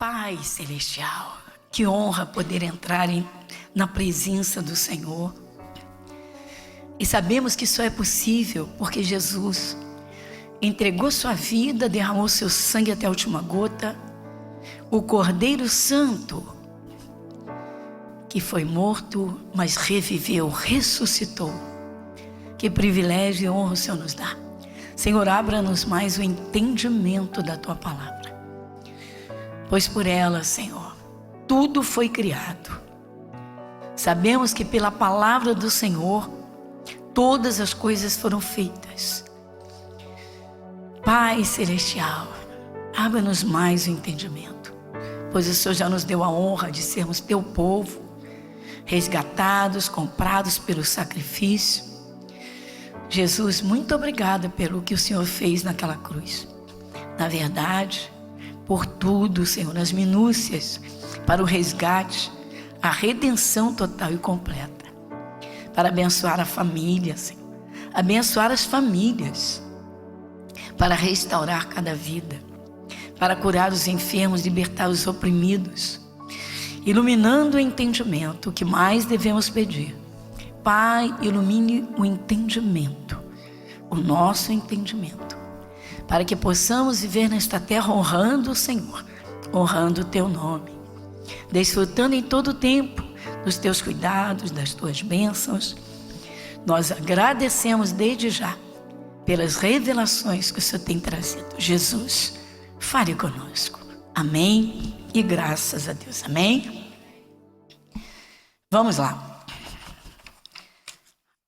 Pai Celestial, que honra poder entrar na presença do Senhor. E sabemos que isso é possível porque Jesus entregou sua vida, derramou seu sangue até a última gota. O Cordeiro Santo, que foi morto, mas reviveu, ressuscitou. Que privilégio e honra o Senhor nos dá. Senhor, abra-nos mais o entendimento da Tua palavra. Pois por ela, Senhor, tudo foi criado. Sabemos que pela palavra do Senhor, todas as coisas foram feitas. Pai Celestial, abra-nos mais o entendimento, pois o Senhor já nos deu a honra de sermos Teu povo, resgatados, comprados pelo sacrifício. Jesus, muito obrigada pelo que o Senhor fez naquela cruz. Na verdade, por tudo, Senhor, nas minúcias, para o resgate, a redenção total e completa. Para abençoar a família, Senhor, abençoar as famílias, para restaurar cada vida, para curar os enfermos, libertar os oprimidos, iluminando o entendimento, o que mais devemos pedir. Pai, ilumine o entendimento, o nosso entendimento, para que possamos viver nesta terra honrando o Senhor, honrando o Teu nome, desfrutando em todo o tempo dos Teus cuidados, das Tuas bênçãos. Nós agradecemos desde já pelas revelações que o Senhor tem trazido. Jesus, fale conosco. Amém e graças a Deus. Amém? Vamos lá.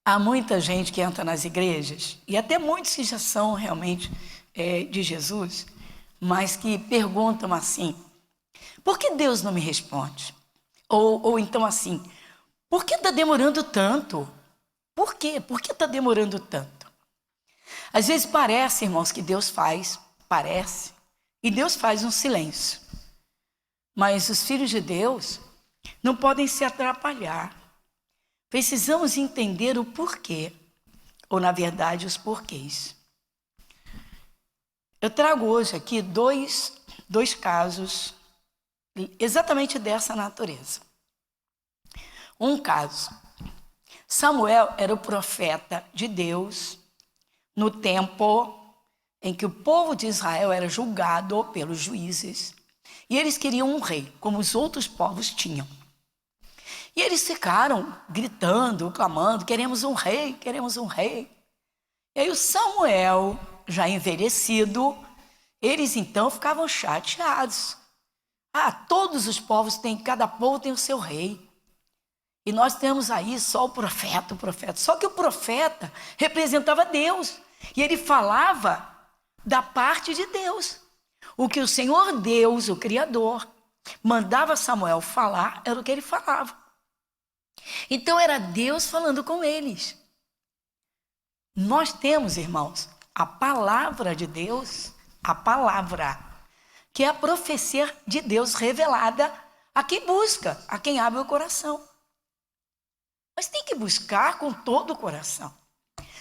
Há muita gente que entra nas igrejas, e até muitos que já são realmente de Jesus, mas que perguntam assim: por que Deus não me responde? Ou então assim: por que está demorando tanto? Por quê? Por que está demorando tanto? Às vezes parece, irmãos, que Deus faz, parece, e Deus faz um silêncio. Mas os filhos de Deus não podem se atrapalhar. Precisamos entender o porquê, ou na verdade os porquês. Eu trago hoje aqui dois casos exatamente dessa natureza. Um caso: Samuel era o profeta de Deus no tempo em que o povo de Israel era julgado pelos juízes, e eles queriam um rei, como os outros povos tinham. E eles ficaram gritando, clamando: queremos um rei, queremos um rei. E aí o Samuel, já envelhecido, eles então ficavam chateados. Todos os povos têm, cada povo tem o seu rei. E nós temos aí só o profeta. Só que o profeta representava Deus. E ele falava da parte de Deus. O que o Senhor Deus, o Criador, mandava Samuel falar, era o que ele falava. Então era Deus falando com eles. Nós temos, irmãos, a palavra de Deus, a palavra, que é a profecia de Deus revelada a quem busca, a quem abre o coração. Mas tem que buscar com todo o coração.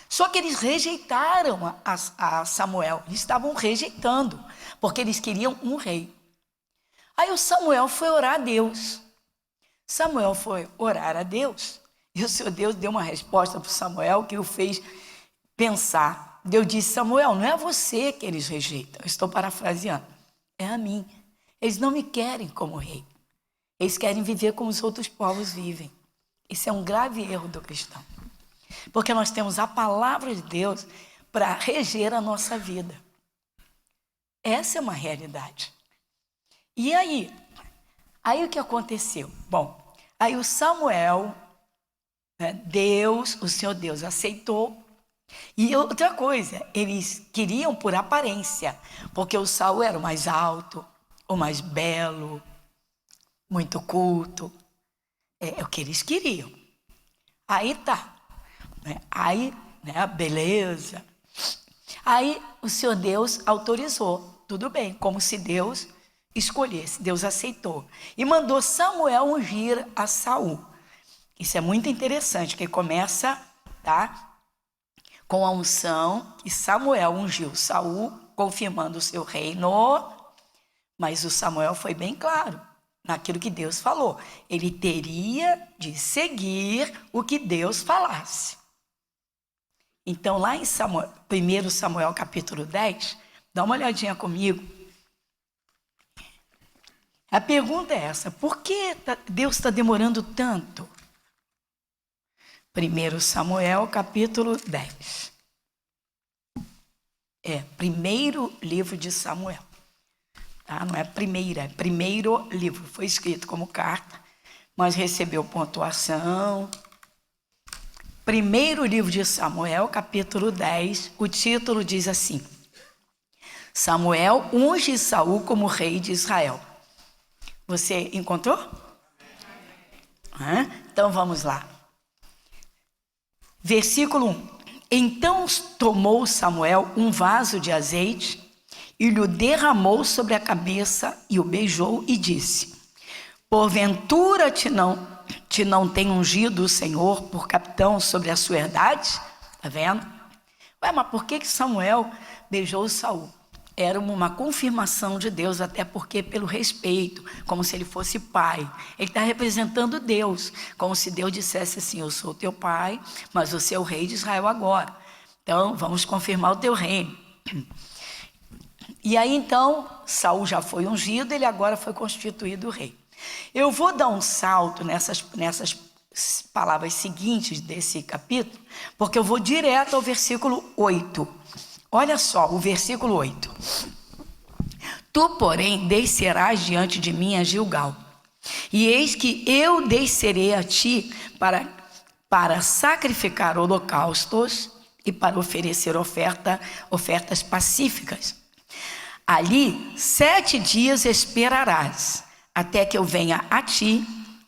Só que eles rejeitaram a Samuel, eles estavam rejeitando, porque eles queriam um rei. Aí o Samuel foi orar a Deus. Samuel foi orar a Deus, e o seu Deus deu uma resposta para Samuel que o fez pensar. Deus disse: Samuel, não é a você que eles rejeitam, eu estou parafraseando, é a mim. Eles não me querem como rei, eles querem viver como os outros povos vivem. Isso é um grave erro do cristão, porque nós temos a palavra de Deus para reger a nossa vida. Essa é uma realidade. E aí o que aconteceu? Bom, aí o Samuel, Deus, o Senhor Deus aceitou. E outra coisa, eles queriam por aparência, porque o Saul era o mais alto, o mais belo, muito culto. É o que eles queriam. Aí tá, aí, a beleza. Aí o Senhor Deus autorizou, tudo bem, como se Deus escolhesse. Deus aceitou e mandou Samuel ungir a Saul. Isso é muito interessante, que começa, com a unção que Samuel ungiu Saul, confirmando o seu reino, Mas o Samuel foi bem claro naquilo que Deus falou. Ele teria de seguir o que Deus falasse. Então, lá em 1 Samuel capítulo 10, dá uma olhadinha comigo. A pergunta é essa: por que Deus está demorando tanto? 1 Samuel capítulo 10. Primeiro livro de Samuel. Tá? Não é primeira, é primeiro livro. Foi escrito como carta, mas recebeu pontuação. Primeiro livro de Samuel, capítulo 10, o título diz assim: Samuel unge Saul como rei de Israel. Você encontrou? Então vamos lá. Versículo 1. Então tomou Samuel um vaso de azeite e lhe derramou sobre a cabeça e o beijou e disse: porventura te não tem ungido o Senhor por capitão sobre a sua herdade? Está vendo? Mas por que Samuel beijou Saul? Era uma confirmação de Deus, até porque pelo respeito, como se ele fosse pai. Ele está representando Deus, como se Deus dissesse assim: eu sou teu pai, mas você é o rei de Israel agora. Então, vamos confirmar o teu reino. E aí, então, Saul já foi ungido, ele agora foi constituído rei. Eu vou dar um salto nessas palavras seguintes desse capítulo, porque eu vou direto ao versículo 8. Olha só, o versículo 8. Tu, porém, descerás diante de mim a Gilgal, e eis que eu descerei a ti para sacrificar holocaustos e para oferecer ofertas pacíficas. Ali 7 dias esperarás, até que eu venha a ti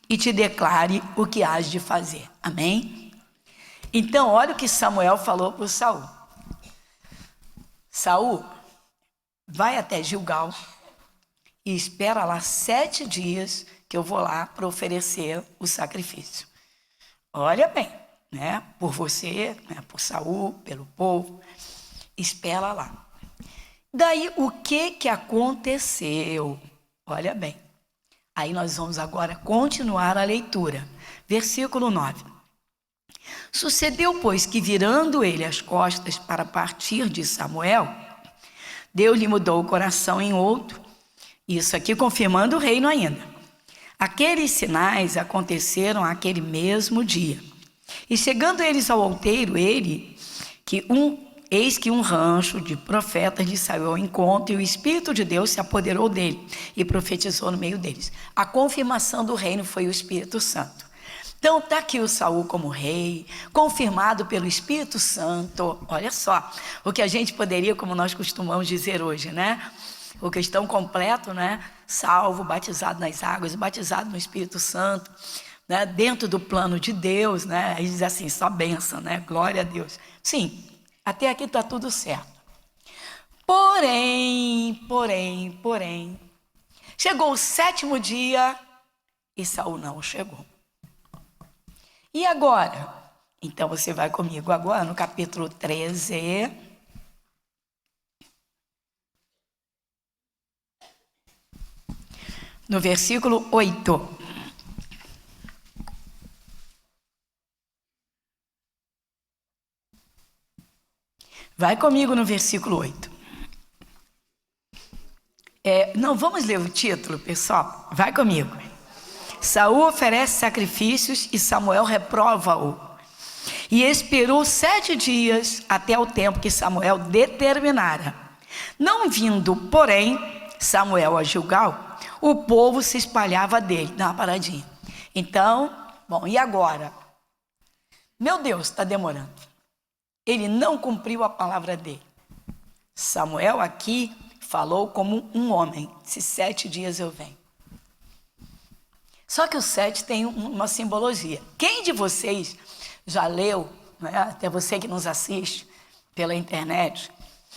e te declare o que hás de fazer. Amém? Então, olha o que Samuel falou para o Saul. Saul, vai até Gilgal e espera lá 7 dias que eu vou lá para oferecer o sacrifício. Olha bem, né? Por você, né? Por Saul, pelo povo, espera lá. Daí, o que aconteceu? Olha bem. Aí nós vamos agora continuar a leitura. Versículo 9. Sucedeu, pois, que virando ele as costas para partir de Samuel, Deus lhe mudou o coração em outro. Isso aqui confirmando o reino ainda. Aqueles sinais aconteceram aquele mesmo dia. E chegando eles ao outeiro, eis que um rancho de profetas lhe saiu ao encontro, e o Espírito de Deus se apoderou dele e profetizou no meio deles. A confirmação do reino foi o Espírito Santo. Então está aqui o Saul como rei, confirmado pelo Espírito Santo. Olha só, o que a gente poderia, como nós costumamos dizer hoje, né? O cristão completo, né? Salvo, batizado nas águas, batizado no Espírito Santo, né? Dentro do plano de Deus, né? Aí diz assim, só bênção, né? Glória a Deus. Sim, até aqui está tudo certo. Porém, chegou o 7º dia e Saul não chegou. E agora? Então você vai comigo agora no capítulo 13. No versículo 8. Vai comigo no versículo 8. Não, vamos ler o título, pessoal? Vai comigo. Saul oferece sacrifícios e Samuel reprova-o. E esperou 7 dias até o tempo que Samuel determinara. Não vindo, porém, Samuel a Gilgal, o povo se espalhava dele. Dá uma paradinha. Então, bom, e agora? Meu Deus, está demorando. Ele não cumpriu a palavra dele. Samuel aqui falou como um homem. Se 7 dias eu venho. Só que o 7 tem uma simbologia. Quem de vocês já leu, né, até você que nos assiste pela internet,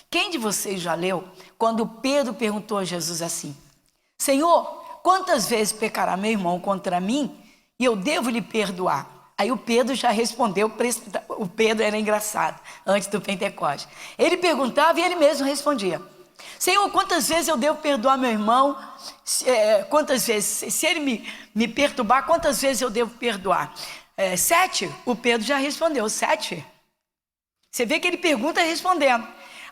quem de vocês já leu quando Pedro perguntou a Jesus assim: Senhor, quantas vezes pecará meu irmão contra mim e eu devo lhe perdoar? Aí o Pedro já respondeu, o Pedro era engraçado, antes do Pentecostes. Ele perguntava e ele mesmo respondia. Senhor, quantas vezes eu devo perdoar meu irmão? Quantas vezes? Se ele me perturbar, quantas vezes eu devo perdoar? 7? O Pedro já respondeu, 7. Você vê que ele pergunta respondendo.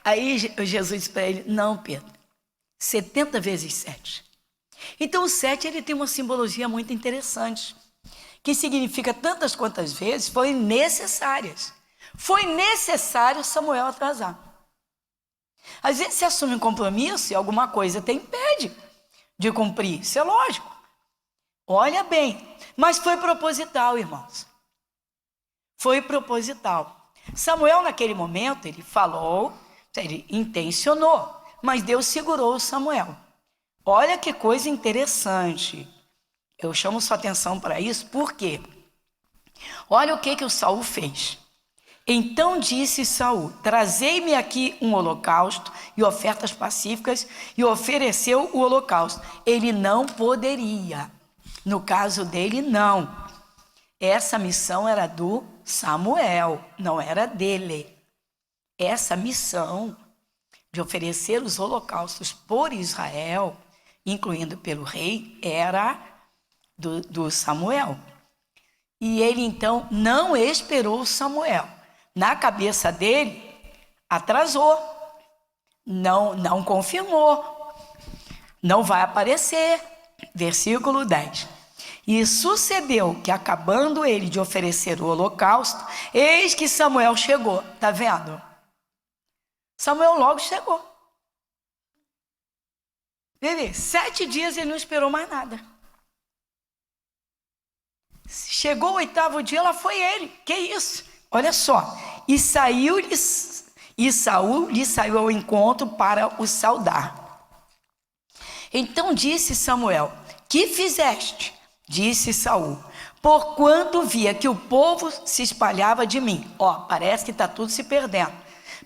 Aí Jesus disse para ele, não, Pedro, 70 vezes 7. Então o 7 ele tem uma simbologia muito interessante, que significa tantas quantas vezes foi necessárias. Foi necessário Samuel atrasar. Às vezes se assume um compromisso e alguma coisa te impede de cumprir. Isso é lógico. Olha bem, mas foi proposital, irmãos. Foi proposital. Samuel, naquele momento, ele falou, ele intencionou, mas Deus segurou Samuel. Olha que coisa interessante. Eu chamo sua atenção para isso, por quê? Olha o que o Saul fez. Então disse Saul, trazei-me aqui um holocausto e ofertas pacíficas, e ofereceu o holocausto. Ele não poderia. No caso dele, não. Essa missão era do Samuel, não era dele. Essa missão de oferecer os holocaustos por Israel, incluindo pelo rei, era do Samuel. E ele então não esperou Samuel. Na cabeça dele, atrasou, não confirmou, não vai aparecer. Versículo 10. E sucedeu que, acabando ele de oferecer o holocausto, eis que Samuel chegou. Está vendo? Samuel logo chegou. Vê, 7 dias ele não esperou mais nada. Chegou o 8º dia, lá foi ele. Que isso? Olha só. E Saul lhe saiu ao encontro para o saudar. Então disse Samuel, que fizeste? Disse Saul, porquanto via que o povo se espalhava de mim. Parece que está tudo se perdendo.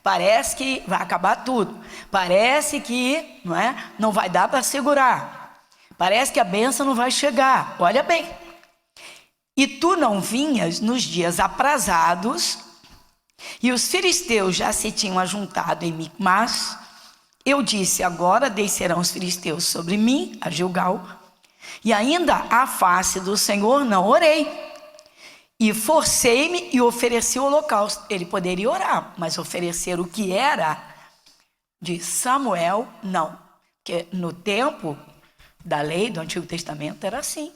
Parece que vai acabar tudo. Parece que não vai dar para segurar. Parece que a bênção não vai chegar. Olha bem. E tu não vinhas nos dias aprazados, e os filisteus já se tinham ajuntado em Micmas. Eu disse, agora descerão os filisteus sobre mim, a Gilgal, e ainda à face do Senhor não orei. E forcei-me e ofereci o holocausto. Ele poderia orar, mas oferecer o que era de Samuel, não. Porque no tempo da lei do Antigo Testamento era assim.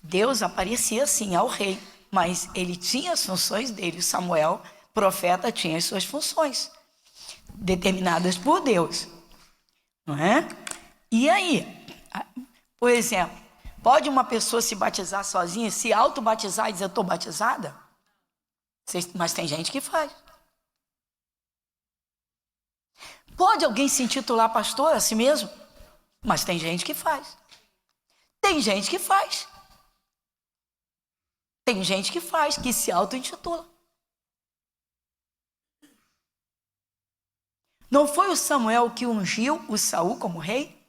Deus aparecia assim ao rei, mas ele tinha as funções dele. Samuel, profeta, tinha as suas funções, determinadas por Deus. Não é? E aí, por exemplo, pode uma pessoa se batizar sozinha, se auto-batizar e dizer, eu estou batizada? Mas tem gente que faz. Pode alguém se intitular pastor a si mesmo? Mas tem gente que faz. Tem gente que faz. Tem gente que faz, que se auto-intitula. Não foi o Samuel que ungiu o Saul como rei?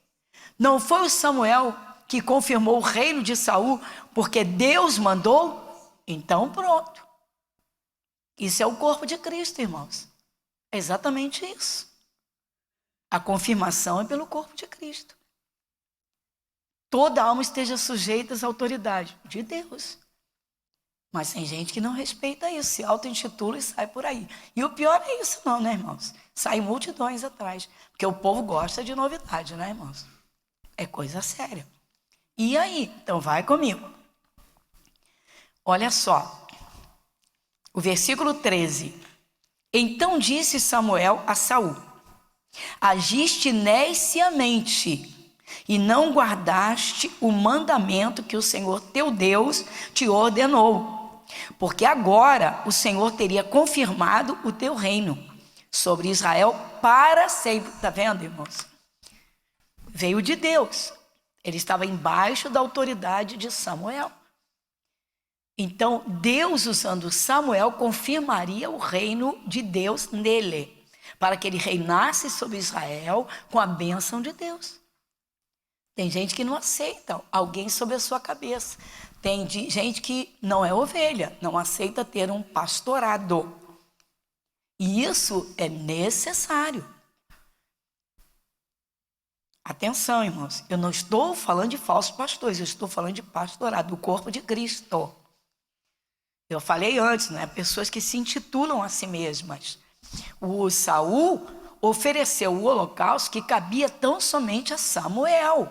Não foi o Samuel que confirmou o reino de Saul porque Deus mandou? Então pronto. Isso é o corpo de Cristo, irmãos. É exatamente isso. A confirmação é pelo corpo de Cristo. Toda alma esteja sujeita às autoridades de Deus. Mas tem gente que não respeita isso, se auto-intitula e sai por aí. E o pior é isso não, né, irmãos? Sai multidões atrás. Porque o povo gosta de novidade, né, irmãos? É coisa séria. E aí? Então vai comigo. Olha só. O versículo 13. Então disse Samuel a Saul, agiste nesciamente e não guardaste o mandamento que o Senhor teu Deus te ordenou. Porque agora o Senhor teria confirmado o teu reino sobre Israel para sempre. Está vendo, irmãos? Veio de Deus. Ele estava embaixo da autoridade de Samuel. Então, Deus, usando Samuel, confirmaria o reino de Deus nele, para que ele reinasse sobre Israel com a bênção de Deus. Tem gente que não aceita alguém sobre a sua cabeça. Tem gente que não é ovelha, não aceita ter um pastorado. E isso é necessário. Atenção, irmãos, eu não estou falando de falsos pastores, eu estou falando de pastorado, do corpo de Cristo. Eu falei antes, né? Pessoas que se intitulam a si mesmas. O Saul ofereceu o holocausto que cabia tão somente a Samuel.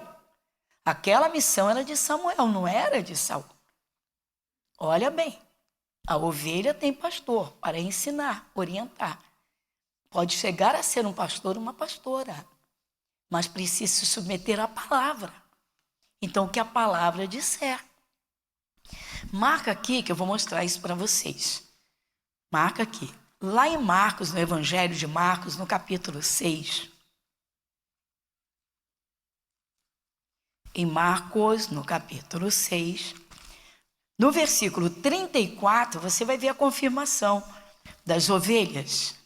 Aquela missão era de Samuel, não era de Saul. Olha bem, a ovelha tem pastor para ensinar, orientar. Pode chegar a ser um pastor ou uma pastora, mas precisa se submeter à palavra. Então, o que a palavra disser. Marca aqui que eu vou mostrar isso para vocês. Marca aqui. Lá em Marcos, no Evangelho de Marcos, no capítulo 6. Em Marcos, no capítulo 6, no versículo 34, você vai ver a confirmação das ovelhas.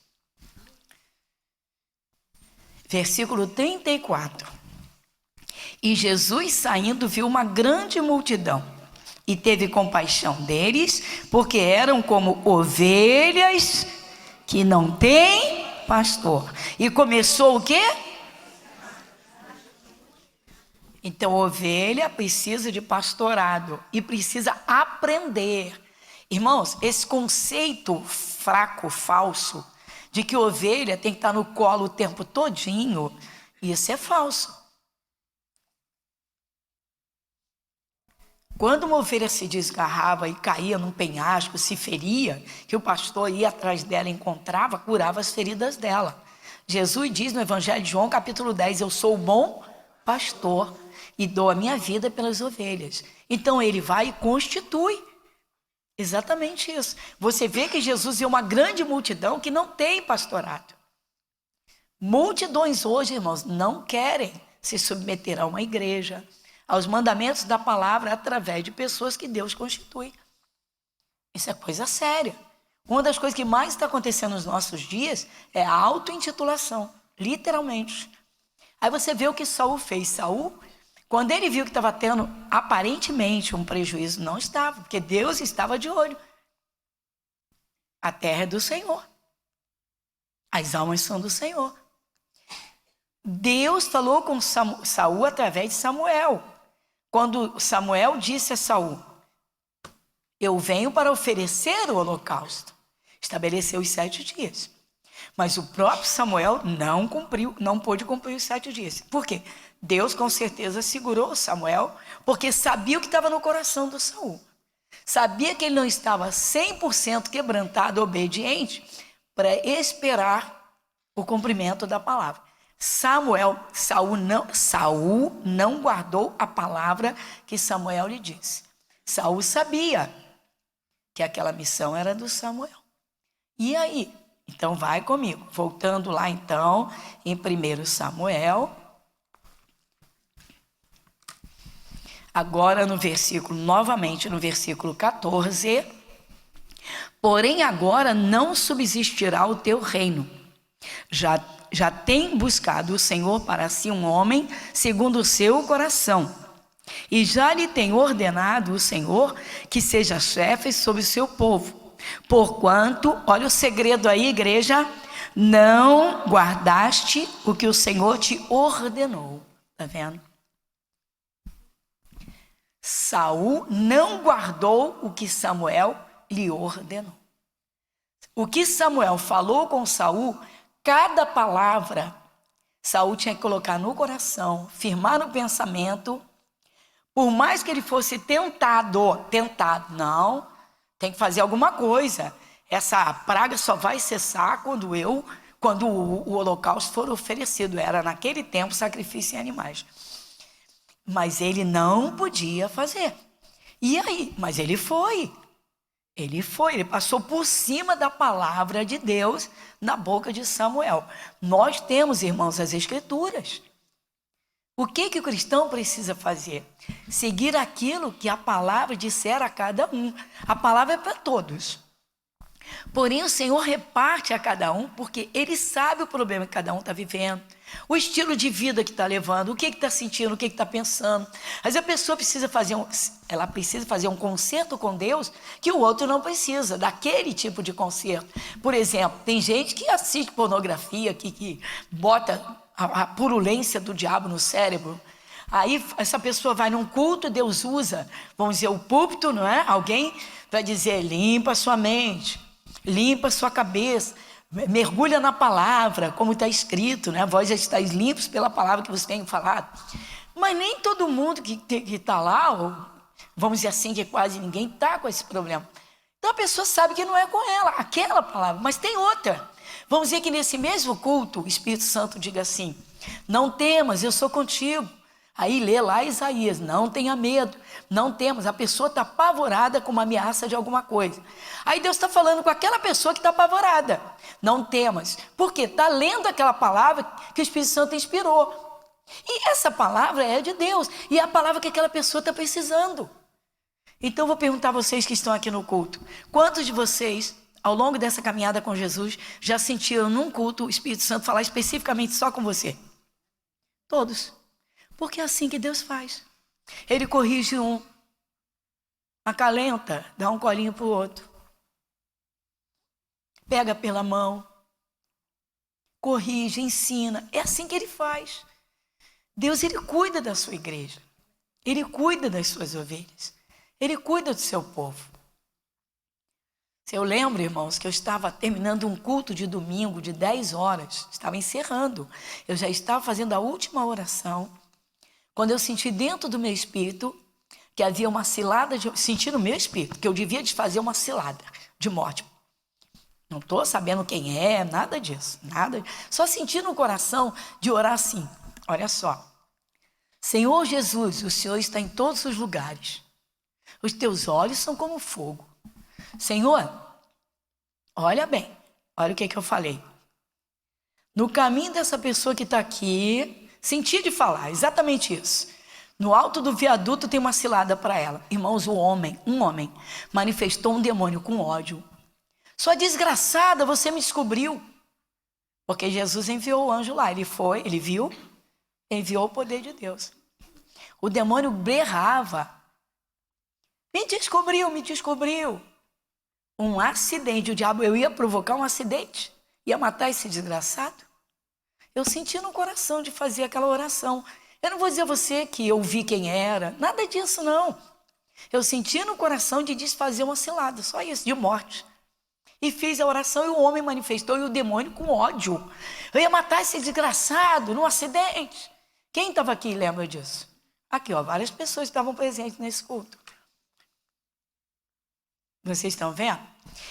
Versículo 34. E Jesus, saindo, viu uma grande multidão e teve compaixão deles, porque eram como ovelhas que não têm pastor. E começou o quê? Então, ovelha precisa de pastorado e precisa aprender. Irmãos, esse conceito fraco, falso, de que ovelha tem que estar no colo o tempo todinho, isso é falso. Quando uma ovelha se desgarrava e caía num penhasco, se feria, que o pastor ia atrás dela, encontrava, curava as feridas dela. Jesus diz no Evangelho de João, capítulo 10, eu sou o bom pastor e dou a minha vida pelas ovelhas. Então ele vai e constitui exatamente isso. Você vê que Jesus é uma grande multidão que não tem pastorado. Multidões hoje, irmãos, não querem se submeter a uma igreja, aos mandamentos da palavra através de pessoas que Deus constitui. Isso é coisa séria. Uma das coisas que mais está acontecendo nos nossos dias é a auto-intitulação, literalmente. Aí você vê o que Saul fez. Saul, quando ele viu que estava tendo aparentemente um prejuízo, não estava, porque Deus estava de olho. A terra é do Senhor. As almas são do Senhor. Deus falou com Saul através de Samuel. Quando Samuel disse a Saul, eu venho para oferecer o holocausto. Estabeleceu os 7 dias. Mas o próprio Samuel não pôde cumprir os 7 dias. Por quê? Deus com certeza segurou Samuel, porque sabia o que estava no coração do Saul. Sabia que ele não estava 100% quebrantado, obediente, para esperar o cumprimento da palavra. Saul não guardou a palavra que Samuel lhe disse. Saul sabia que aquela missão era do Samuel. E aí? Então vai comigo. Voltando lá então, em 1 Samuel. Agora novamente no versículo 14. Porém agora não subsistirá o teu reino. Já tem buscado o Senhor para si um homem segundo o seu coração. E já lhe tem ordenado o Senhor que seja chefe sobre o seu povo. Porquanto, olha o segredo aí, igreja, não guardaste o que o Senhor te ordenou. Está vendo? Saul não guardou o que Samuel lhe ordenou. O que Samuel falou com Saul, cada palavra, Saul tinha que colocar no coração, firmar no pensamento, por mais que ele fosse tentado, não, tem que fazer alguma coisa. Essa praga só vai cessar quando o holocausto for oferecido. Era naquele tempo sacrifício em animais. Mas ele não podia fazer. E aí? Mas ele foi. Ele passou por cima da palavra de Deus na boca de Samuel. Nós temos, irmãos, as Escrituras. O que o cristão precisa fazer? Seguir aquilo que a palavra disser a cada um. A palavra é para todos. Porém, o Senhor reparte a cada um, porque Ele sabe o problema que cada um está vivendo, o estilo de vida que está levando, o que está sentindo, o que está pensando. Mas a pessoa precisa fazer um conserto com Deus que o outro não precisa, daquele tipo de conserto. Por exemplo, tem gente que assiste pornografia, que bota a purulência do diabo no cérebro. Aí essa pessoa vai num culto, Deus usa, vamos dizer, o púlpito, não é? Alguém vai dizer, limpa a sua mente, limpa a sua cabeça, mergulha na palavra, como está escrito, né? Vós já estáis limpos pela palavra que você tem falado. Mas nem todo mundo que está lá, ou, vamos dizer assim, que quase ninguém está com esse problema. Então a pessoa sabe que não é com ela, aquela palavra, mas tem outra. Vamos dizer que nesse mesmo culto, o Espírito Santo diga assim, não temas, eu sou contigo. Aí lê lá Isaías, não tenha medo, não temas. A pessoa está apavorada com uma ameaça de alguma coisa. Aí Deus está falando com aquela pessoa que está apavorada, não temas. Por quê? Está lendo aquela palavra que o Espírito Santo inspirou. E essa palavra é de Deus, e é a palavra que aquela pessoa está precisando. Então eu vou perguntar a vocês que estão aqui no culto, quantos de vocês, ao longo dessa caminhada com Jesus, já sentiram num culto o Espírito Santo falar especificamente só com você? Todos. Porque é assim que Deus faz. Ele corrige um, acalenta, dá um colinho para o outro, pega pela mão, corrige, ensina. É assim que Ele faz. Deus, Ele cuida da sua igreja. Ele cuida das suas ovelhas. Ele cuida do seu povo. Eu lembro, irmãos, que eu estava terminando um culto de domingo de 10 horas. Estava encerrando. Eu já estava fazendo a última oração. Quando eu senti dentro do meu espírito que havia uma cilada, senti no meu espírito que eu devia fazer uma cilada de morte. Não estou sabendo quem é, nada disso, nada. Só senti no coração de orar assim, olha só. Senhor Jesus, o Senhor está em todos os lugares. Os teus olhos são como fogo. Senhor, olha bem, olha o que eu falei. No caminho dessa pessoa que está aqui, senti de falar, exatamente isso. No alto do viaduto tem uma cilada para ela. Irmãos, um homem, manifestou um demônio com ódio. Sua desgraçada, você me descobriu. Porque Jesus enviou o anjo lá. Ele foi, ele viu, enviou o poder de Deus. O demônio berrava. Me descobriu, me descobriu. Um acidente, o diabo, eu ia provocar um acidente. Ia matar esse desgraçado. Eu senti no coração de fazer aquela oração. Eu não vou dizer a você que eu vi quem era, nada disso não. Eu senti no coração de desfazer uma cilada, só isso, de morte. E fiz a oração e o homem manifestou e o demônio com ódio. Eu ia matar esse desgraçado num acidente. Quem estava aqui lembra disso? Aqui, ó, várias pessoas estavam presentes nesse culto. Vocês estão vendo?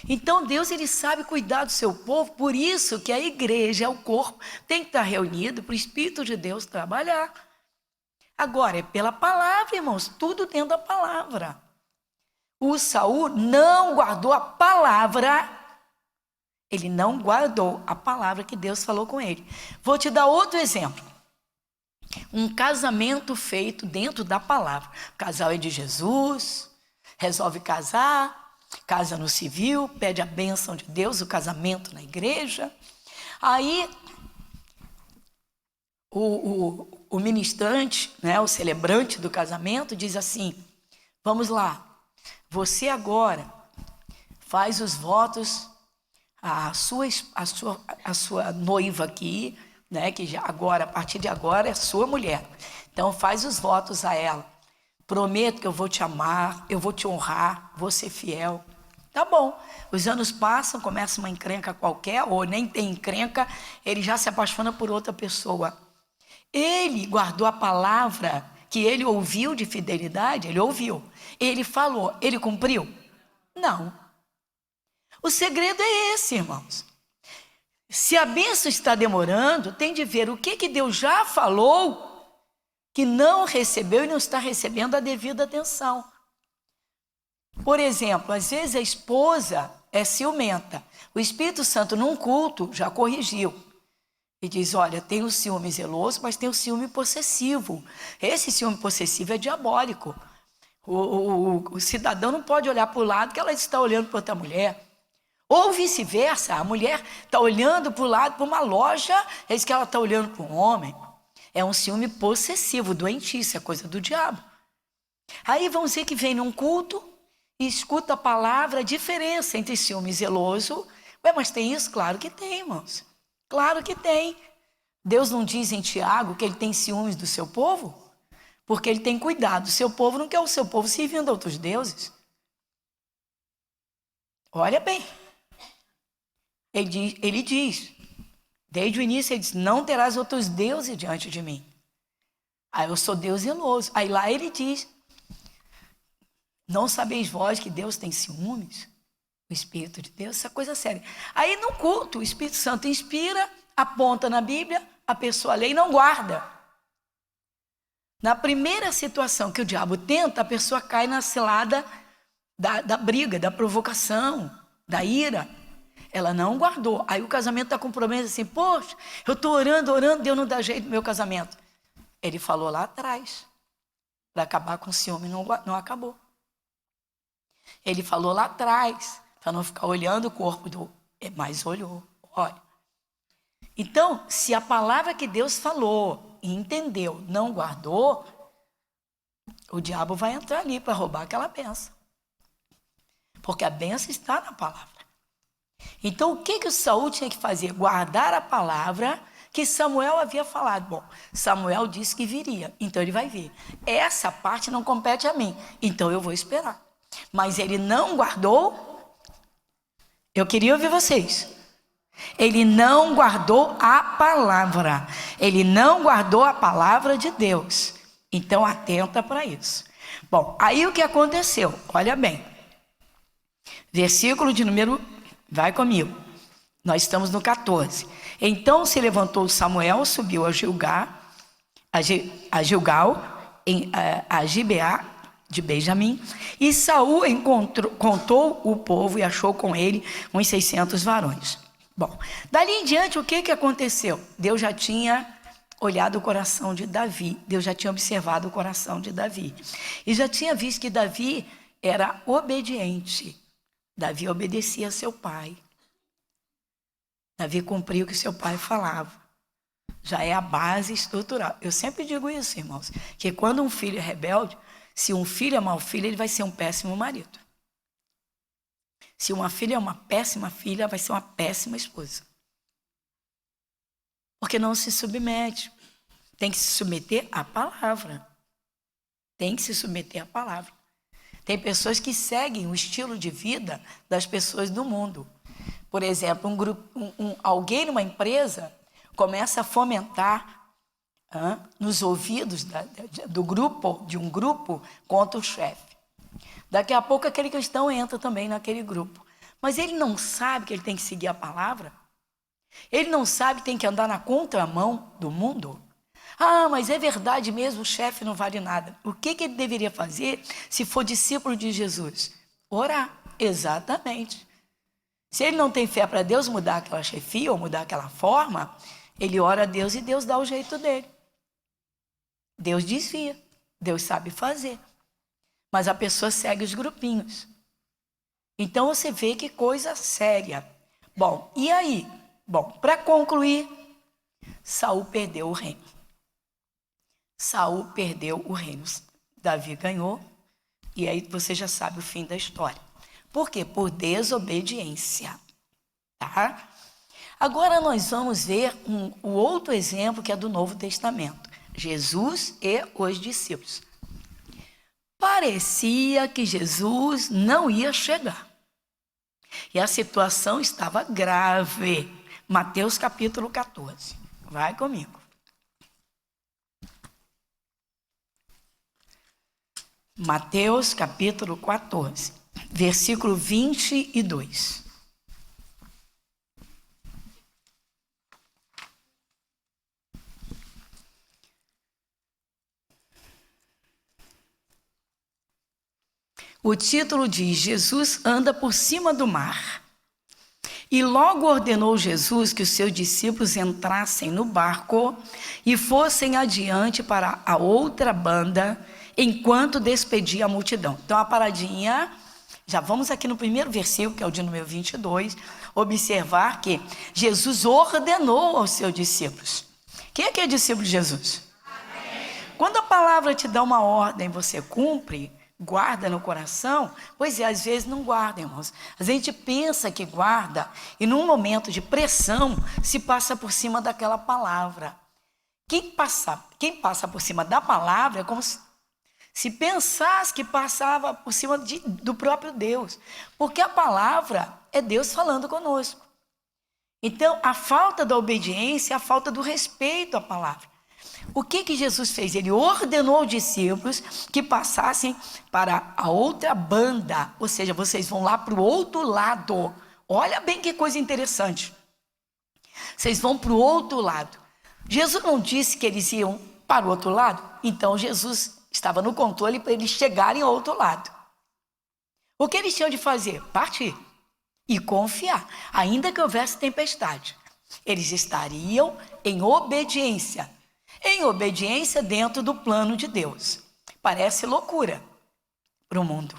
Então Deus, Ele sabe cuidar do seu povo, por isso que a igreja, o corpo, tem que estar reunido para o Espírito de Deus trabalhar. Agora, é pela palavra, irmãos, tudo dentro da palavra. O Saul não guardou a palavra, ele não guardou a palavra que Deus falou com ele. Vou te dar outro exemplo. Um casamento feito dentro da palavra. O casal é de Jesus, resolve casar, casa no civil, pede a bênção de Deus, o casamento na igreja. Aí, o ministrante, né, o celebrante do casamento, diz assim, vamos lá, você agora faz os votos à sua noiva aqui, né, que já agora, a partir de agora é sua mulher. Então, faz os votos a ela. Prometo que eu vou te amar, eu vou te honrar, vou ser fiel. Tá bom. Os anos passam, começa uma encrenca qualquer, ou nem tem encrenca, ele já se apaixona por outra pessoa. Ele guardou a palavra que ele ouviu de fidelidade, ele ouviu. Ele falou, ele cumpriu? Não. O segredo é esse, irmãos. Se a bênção está demorando, tem de ver o que Deus já falou que não recebeu e não está recebendo a devida atenção. Por exemplo, às vezes a esposa é ciumenta. O Espírito Santo, num culto, já corrigiu. E diz, olha, tem o ciúme zeloso, mas tem o ciúme possessivo. Esse ciúme possessivo é diabólico. O cidadão não pode olhar para o lado que ela está olhando para outra mulher. Ou vice-versa, a mulher está olhando para o lado, para uma loja, é isso que ela está olhando para um homem. É um ciúme possessivo, doentício, é coisa do diabo. Aí vamos dizer que vem num culto e escuta a palavra, a diferença entre ciúme zeloso. Ué, mas tem isso? Claro que tem, irmãos. Claro que tem. Deus não diz em Tiago que ele tem ciúmes do seu povo? Porque ele tem cuidado. O seu povo não quer o seu povo servindo a outros deuses. Olha bem. Ele diz, desde o início ele diz, não terás outros deuses diante de mim. Aí eu sou Deus zeloso. Aí lá ele diz, não sabeis vós que Deus tem ciúmes? O Espírito de Deus, essa coisa séria. Aí no culto, o Espírito Santo inspira, aponta na Bíblia, a pessoa lê e não guarda. Na primeira situação que o diabo tenta, a pessoa cai na cilada da briga, da provocação, da ira. Ela não guardou. Aí o casamento está com problema assim, poxa, eu estou orando, Deus não dá jeito no meu casamento. Ele falou lá atrás, para acabar com o ciúme, não acabou. Ele falou lá atrás, para não ficar olhando o corpo mas olhou, olha. Então, se a palavra que Deus falou e entendeu, não guardou, o diabo vai entrar ali para roubar aquela bênção. Porque a bênção está na palavra. Então, o que o Saul tinha que fazer? Guardar a palavra que Samuel havia falado. Bom, Samuel disse que viria, então ele vai vir. Essa parte não compete a mim, então eu vou esperar. Mas ele não guardou. Eu queria ouvir vocês. Ele não guardou a palavra. Ele não guardou a palavra de Deus. Então, atenta para isso. Bom, aí o que aconteceu? Olha bem. Versículo de número... Vai comigo. Nós estamos no 14. Então se levantou Samuel, subiu a Gilgal, a Gibeá de Benjamim, e Saul contou o povo e achou com ele uns 600 varões. Bom, dali em diante o que aconteceu? Deus já tinha olhado o coração de Davi, Deus já tinha observado o coração de Davi, e já tinha visto que Davi era obediente. Davi obedecia a seu pai. Davi cumpriu o que seu pai falava. Já é a base estrutural. Eu sempre digo isso, irmãos, que quando um filho é rebelde, se um filho é mau filho, ele vai ser um péssimo marido. Se uma filha é uma péssima filha, vai ser uma péssima esposa. Porque não se submete. Tem que se submeter à palavra. Tem que se submeter à palavra. Tem pessoas que seguem o estilo de vida das pessoas do mundo. Por exemplo, alguém numa empresa começa a fomentar nos ouvidos de um grupo contra o chefe. Daqui a pouco aquele cristão entra também naquele grupo. Mas ele não sabe que ele tem que seguir a palavra? Ele não sabe que tem que andar na contramão do mundo? Ah, mas é verdade mesmo, o chefe não vale nada. O que ele deveria fazer se for discípulo de Jesus? Orar, exatamente. Se ele não tem fé para Deus mudar aquela chefia ou mudar aquela forma, ele ora a Deus e Deus dá o jeito dele. Deus desvia, Deus sabe fazer. Mas a pessoa segue os grupinhos. Então você vê que coisa séria. Bom, e aí? Bom, para concluir, Saul perdeu o reino. Saul perdeu o reino. Davi ganhou. E aí você já sabe o fim da história. Por quê? Por desobediência. Tá? Agora nós vamos ver o outro exemplo que é do Novo Testamento. Jesus e os discípulos. Parecia que Jesus não ia chegar. E a situação estava grave. Mateus capítulo 14. Vai comigo. Mateus capítulo 14, versículo 22. O título diz: Jesus anda por cima do mar. E logo ordenou Jesus que os seus discípulos entrassem no barco e fossem adiante para a outra banda, enquanto despedia a multidão. Então, a paradinha, já vamos aqui no primeiro versículo, que é o de número 22, observar que Jesus ordenou aos seus discípulos. Quem é que é discípulo de Jesus? Amém. Quando a palavra te dá uma ordem, você cumpre, guarda no coração, pois é, às vezes não guarda, irmãos. A gente pensa que guarda e num momento de pressão se passa por cima daquela palavra. Quem passa por cima da palavra é como se pensasse que passava por cima do próprio Deus, porque a palavra é Deus falando conosco. Então, a falta da obediência é a falta do respeito à palavra. O que Jesus fez? Ele ordenou aos discípulos que passassem para a outra banda, ou seja, vocês vão lá para o outro lado. Olha bem que coisa interessante. Vocês vão para o outro lado. Jesus não disse que eles iam para o outro lado? Então, Jesus estava no controle para eles chegarem ao outro lado. O que eles tinham de fazer? Partir e confiar, ainda que houvesse tempestade. Eles estariam em obediência dentro do plano de Deus. Parece loucura para o mundo.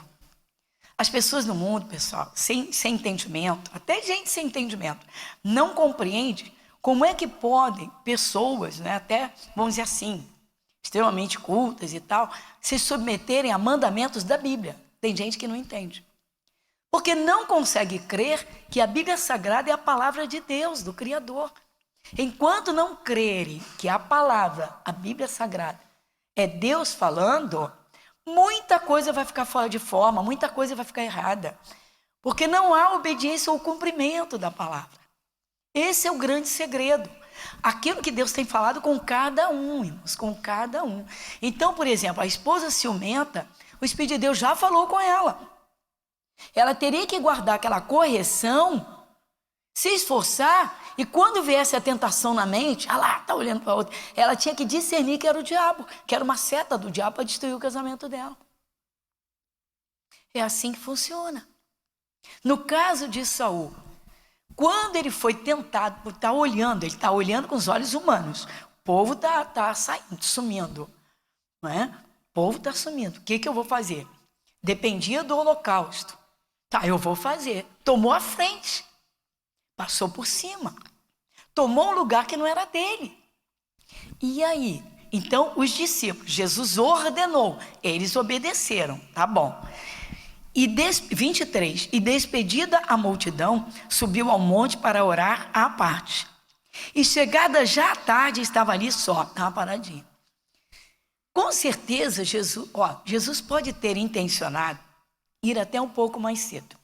As pessoas no mundo, pessoal, sem entendimento, até gente sem entendimento, não compreende como é que podem pessoas, né, até, vamos dizer assim, extremamente cultas e tal, se submeterem a mandamentos da Bíblia. Tem gente que não entende. Porque não consegue crer que a Bíblia Sagrada é a palavra de Deus, do Criador. Enquanto não crerem que a palavra, a Bíblia Sagrada, é Deus falando, muita coisa vai ficar fora de forma, muita coisa vai ficar errada. Porque não há obediência ou cumprimento da palavra. Esse é o grande segredo. Aquilo que Deus tem falado com cada um, irmãos, com cada um. Então, por exemplo, a esposa ciumenta, o Espírito de Deus já falou com ela. Ela teria que guardar aquela correção, se esforçar, e quando viesse a tentação na mente, está olhando para outra, ela tinha que discernir que era o diabo, que era uma seta do diabo para destruir o casamento dela. É assim que funciona. No caso de Saul, quando ele foi tentado por estar olhando, ele está olhando com os olhos humanos, o povo está saindo, sumindo, não é? O povo está sumindo, o que eu vou fazer? Dependia do holocausto. Eu vou fazer. Tomou a frente. Passou por cima. Tomou um lugar que não era dele. E aí? Então, os discípulos, Jesus ordenou. Eles obedeceram. Tá bom. 23. E despedida a multidão, subiu ao monte para orar à parte. E chegada já à tarde, estava ali só. Estava paradinho. Com certeza, Jesus pode ter intencionado ir até um pouco mais cedo.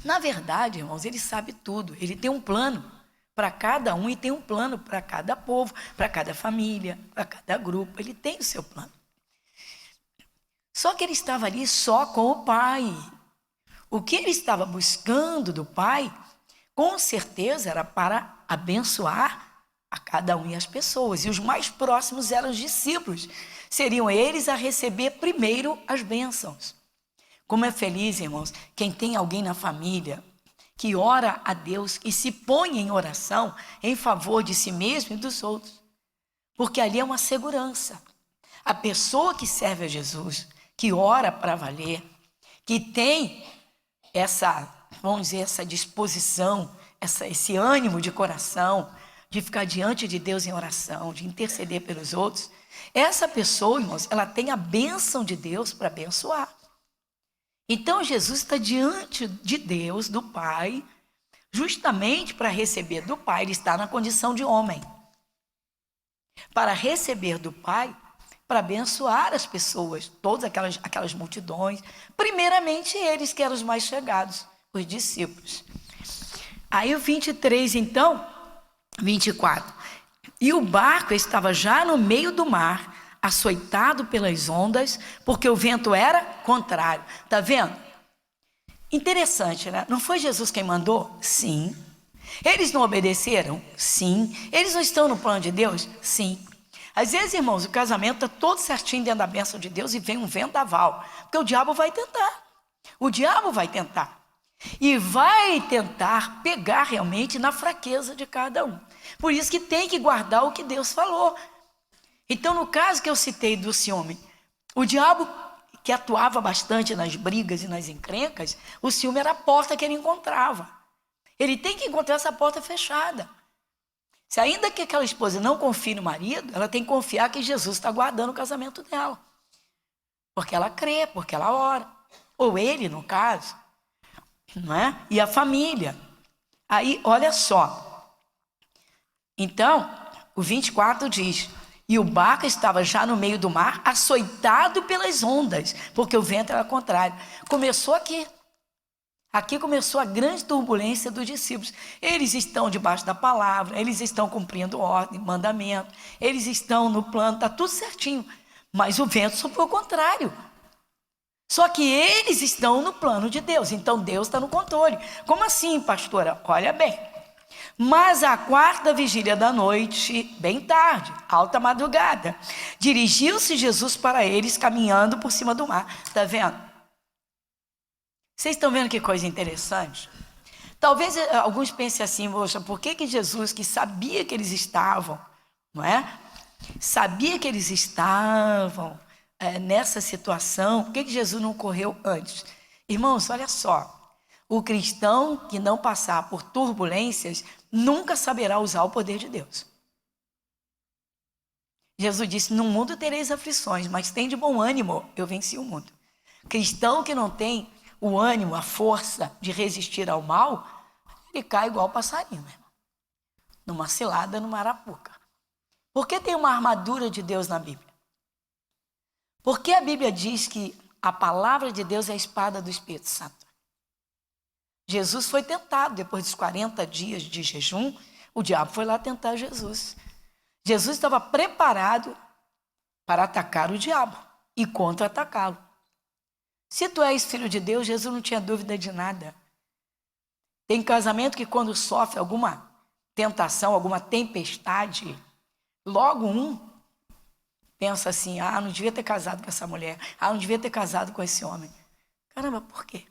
Na verdade, irmãos, ele sabe tudo. Ele tem um plano para cada um e tem um plano para cada povo, para cada família, para cada grupo. Ele tem o seu plano. Só que ele estava ali só com o Pai. O que ele estava buscando do Pai, com certeza, era para abençoar a cada um e as pessoas. E os mais próximos eram os discípulos. Seriam eles a receber primeiro as bênçãos. Como é feliz, irmãos, quem tem alguém na família que ora a Deus e se põe em oração em favor de si mesmo e dos outros. Porque ali é uma segurança. A pessoa que serve a Jesus, que ora para valer, que tem essa, vamos dizer, essa disposição, esse ânimo de coração, de ficar diante de Deus em oração, de interceder pelos outros, essa pessoa, irmãos, ela tem a bênção de Deus para abençoar. Então, Jesus está diante de Deus, do Pai, justamente para receber do Pai. Ele está na condição de homem. Para receber do Pai, para abençoar as pessoas, todas aquelas multidões. Primeiramente, eles que eram os mais chegados, os discípulos. Aí o 23, então, 24. E o barco estava já no meio do mar, açoitado pelas ondas, porque o vento era contrário. Está vendo? Interessante, né? Não foi Jesus quem mandou? Sim. Eles não obedeceram? Sim. Eles não estão no plano de Deus? Sim. Às vezes, irmãos, o casamento está todo certinho dentro da bênção de Deus e vem um vendaval, porque o diabo vai tentar. O diabo vai tentar. E vai tentar pegar realmente na fraqueza de cada um. Por isso que tem que guardar o que Deus falou. Então, no caso que eu citei do ciúme, o diabo que atuava bastante nas brigas e nas encrencas, o ciúme era a porta que ele encontrava. Ele tem que encontrar essa porta fechada. Se ainda que aquela esposa não confie no marido, ela tem que confiar que Jesus está guardando o casamento dela. porque ela crê, porque ela ora. Ou ele, no caso, não é? E a família. Aí, olha só. Então, o 24 diz: e o barco estava já no meio do mar, açoitado pelas ondas, porque o vento era contrário. Começou aqui. Aqui começou a grande turbulência dos discípulos. Eles estão debaixo da palavra, eles estão cumprindo ordem, mandamento, eles estão no plano, está tudo certinho. Mas o vento soprou o contrário. Só que eles estão no plano de Deus, então Deus está no controle. Como assim, pastora? Olha bem. Mas à quarta vigília da noite, bem tarde, alta madrugada, dirigiu-se Jesus para eles caminhando por cima do mar. Está vendo? Vocês estão vendo que coisa interessante? Talvez alguns pensem assim: poxa, por que Jesus, que sabia que eles estavam, não é? Sabia que eles estavam nessa situação, por que Jesus não correu antes? Irmãos, olha só, o cristão que não passar por turbulências nunca saberá usar o poder de Deus. Jesus disse: no mundo tereis aflições, mas tem de bom ânimo, eu venci o mundo. Cristão que não tem o ânimo, a força de resistir ao mal, ele cai igual passarinho, meu irmão. Numa cilada, numa arapuca. Por que tem uma armadura de Deus na Bíblia? Porque a Bíblia diz que a palavra de Deus é a espada do Espírito Santo. Jesus foi tentado, depois dos 40 dias de jejum, o diabo foi lá tentar Jesus. Jesus estava preparado para atacar o diabo e contra-atacá-lo. Se tu és filho de Deus, Jesus não tinha dúvida de nada. Tem casamento que quando sofre alguma tentação, alguma tempestade, logo pensa assim: ah, não devia ter casado com essa mulher, ah, não devia ter casado com esse homem. Caramba, por quê?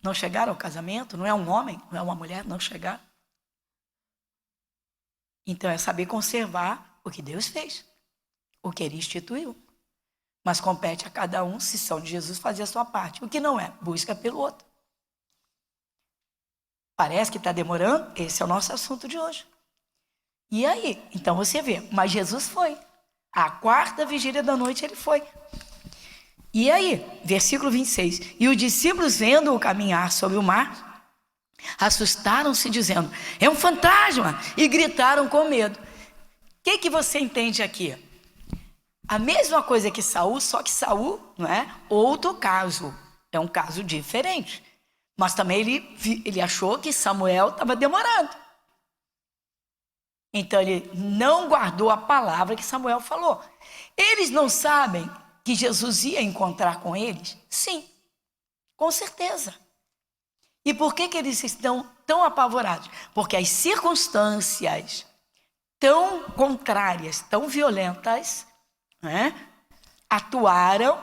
Não chegaram ao casamento? Não é um homem, não é uma mulher, não chegaram? Então é saber conservar o que Deus fez, o que Ele instituiu. Mas compete a cada um, se são de Jesus, fazer a sua parte. O que não é, busca pelo outro. Parece que está demorando? Esse é o nosso assunto de hoje. E aí? Então você vê, mas Jesus foi. À quarta vigília da noite ele foi. E aí? Versículo 26. E os discípulos, vendo-o caminhar sobre o mar, assustaram-se, dizendo: é um fantasma! E gritaram com medo. O que você entende aqui? A mesma coisa que Saul, só que Saul, não é? Outro caso. É um caso diferente. Mas também ele achou que Samuel estava demorando. Então ele não guardou a palavra que Samuel falou. Eles não sabem que Jesus ia encontrar com eles? Sim, com certeza. E por que eles estão tão apavorados? Porque as circunstâncias tão contrárias, tão violentas, atuaram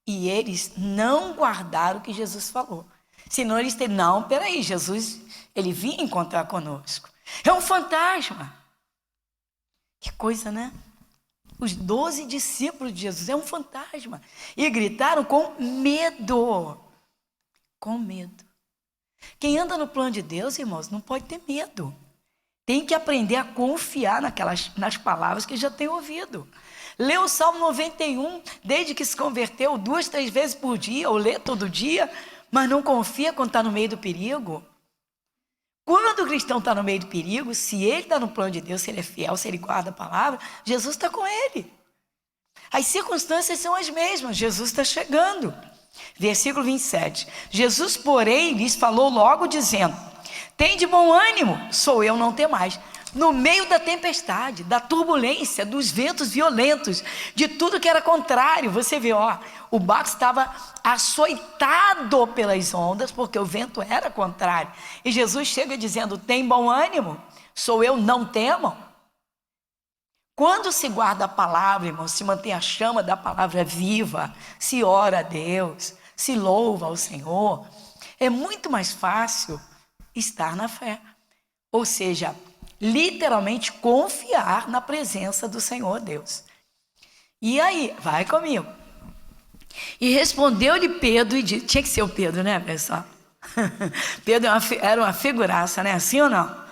e eles não guardaram o que Jesus falou. Senão eles teriam: não, peraí, Jesus, ele vinha encontrar conosco. É um fantasma. Que coisa, né? Os 12 discípulos de Jesus, é um fantasma. E gritaram com medo. Com medo. Quem anda no plano de Deus, irmãos, não pode ter medo. Tem que aprender a confiar nas palavras que já tem ouvido. Lê o Salmo 91, desde que se converteu 2, 3 vezes por dia, ou lê todo dia, mas não confia quando está no meio do perigo. Quando o cristão está no meio do perigo, se ele está no plano de Deus, se ele é fiel, se ele guarda a palavra, Jesus está com ele. As circunstâncias são as mesmas, Jesus está chegando. Versículo 27. Jesus, porém, lhes falou logo dizendo: tem de bom ânimo, sou eu, não temais. No meio da tempestade, da turbulência, dos ventos violentos, de tudo que era contrário, você vê, o barco estava açoitado pelas ondas, porque o vento era contrário. E Jesus chega dizendo: tem bom ânimo, sou eu, não temam. Quando se guarda a palavra, irmão, se mantém a chama da palavra viva, se ora a Deus, se louva ao Senhor, é muito mais fácil estar na fé. Ou seja, literalmente confiar na presença do Senhor Deus. E aí, vai comigo. E respondeu-lhe Pedro e disse: tinha que ser o Pedro, né, pessoal? Pedro era uma figuraça, né? Assim ou não?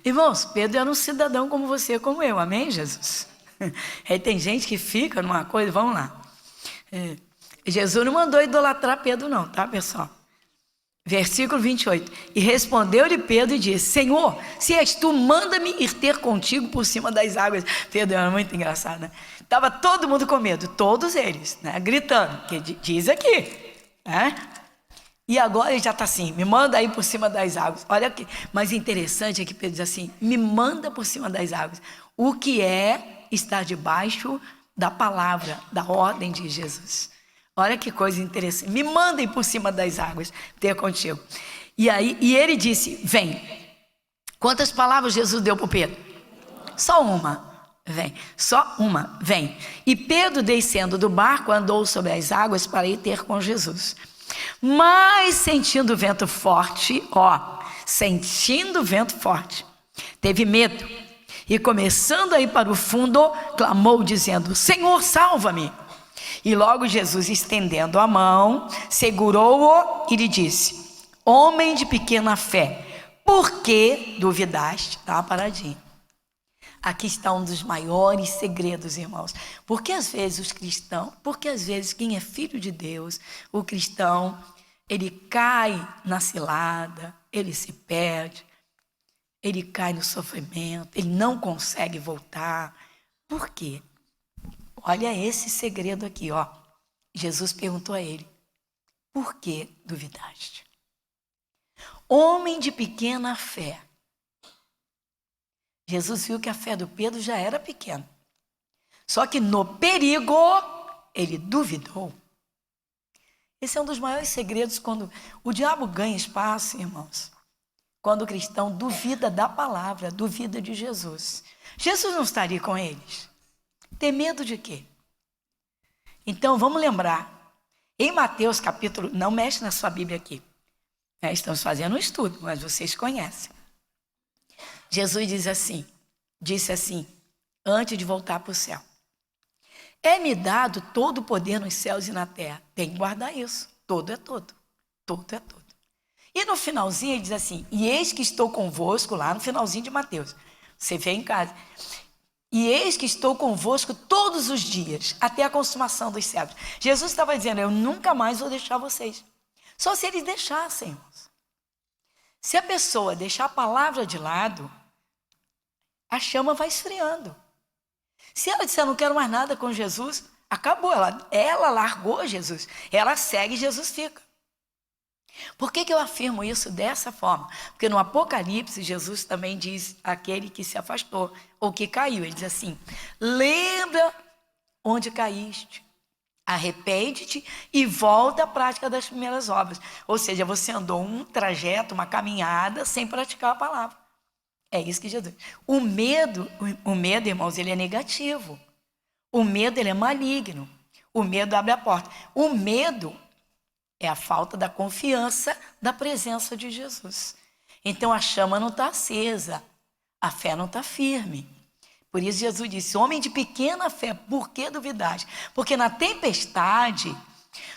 Irmãos, Pedro era um cidadão como você, como eu, amém, Jesus? Aí tem gente que fica numa coisa, vamos lá. Jesus não mandou idolatrar Pedro não, tá, pessoal? Versículo 28. E respondeu-lhe Pedro e disse: Senhor, se és tu, manda-me ir ter contigo por cima das águas. Pedro era muito engraçado, né? Estava todo mundo com medo, todos eles, né? Gritando, que diz aqui, né? E agora ele já está assim: me manda aí por cima das águas. Olha que mais interessante é que Pedro diz assim: me manda por cima das águas. O que é estar debaixo da palavra, da ordem de Jesus. Olha que coisa interessante. Me mandem por cima das águas ter contigo. E ele disse: vem. Quantas palavras Jesus deu para Pedro? Só uma. Vem. Só uma. Vem. E Pedro, descendo do barco, andou sobre as águas para ir ter com Jesus. Mas sentindo o vento forte, teve medo. E começando a ir para o fundo, clamou dizendo: Senhor, salva-me. E logo Jesus, estendendo a mão, segurou-o e lhe disse: homem de pequena fé, por que duvidaste? Dá uma paradinha. Aqui está um dos maiores segredos, irmãos. Porque às vezes quem é filho de Deus, o cristão, ele cai na cilada, ele se perde, ele cai no sofrimento, ele não consegue voltar. Por quê? Olha esse segredo aqui, Jesus perguntou a ele: por que duvidaste? Homem de pequena fé. Jesus viu que a fé do Pedro já era pequena. Só que no perigo, ele duvidou. Esse é um dos maiores segredos quando o diabo ganha espaço, irmãos. Quando o cristão duvida da palavra, duvida de Jesus. Jesus não estaria com eles. Ter medo de quê? Então, vamos lembrar. Em Mateus capítulo... Não mexe na sua Bíblia aqui. Estamos fazendo um estudo, mas vocês conhecem. Jesus disse assim, antes de voltar para o céu: é-me dado todo o poder nos céus e na terra. Tem que guardar isso. Todo é todo. Todo é todo. E no finalzinho ele diz assim: e eis que estou convosco, lá no finalzinho de Mateus. Você vê em casa. E eis que estou convosco todos os dias, até a consumação dos séculos. Jesus estava dizendo: eu nunca mais vou deixar vocês. Só se eles deixassem, irmãos. Se a pessoa deixar a palavra de lado, a chama vai esfriando. Se ela disser: não quero mais nada com Jesus, acabou. Ela largou Jesus. Ela segue e Jesus fica. Por que eu afirmo isso dessa forma? Porque no Apocalipse, Jesus também diz aquele que se afastou, ou que caiu. Ele diz assim: lembra onde caíste, arrepende-te e volta à prática das primeiras obras. Ou seja, você andou um trajeto, uma caminhada, sem praticar a palavra. É isso que Jesus... O medo, irmãos, ele é negativo. O medo, ele é maligno. O medo abre a porta. O medo é a falta da confiança da presença de Jesus. Então, a chama não está acesa. A fé não está firme. Por isso, Jesus disse: homem de pequena fé, por que duvidaste? Porque na tempestade,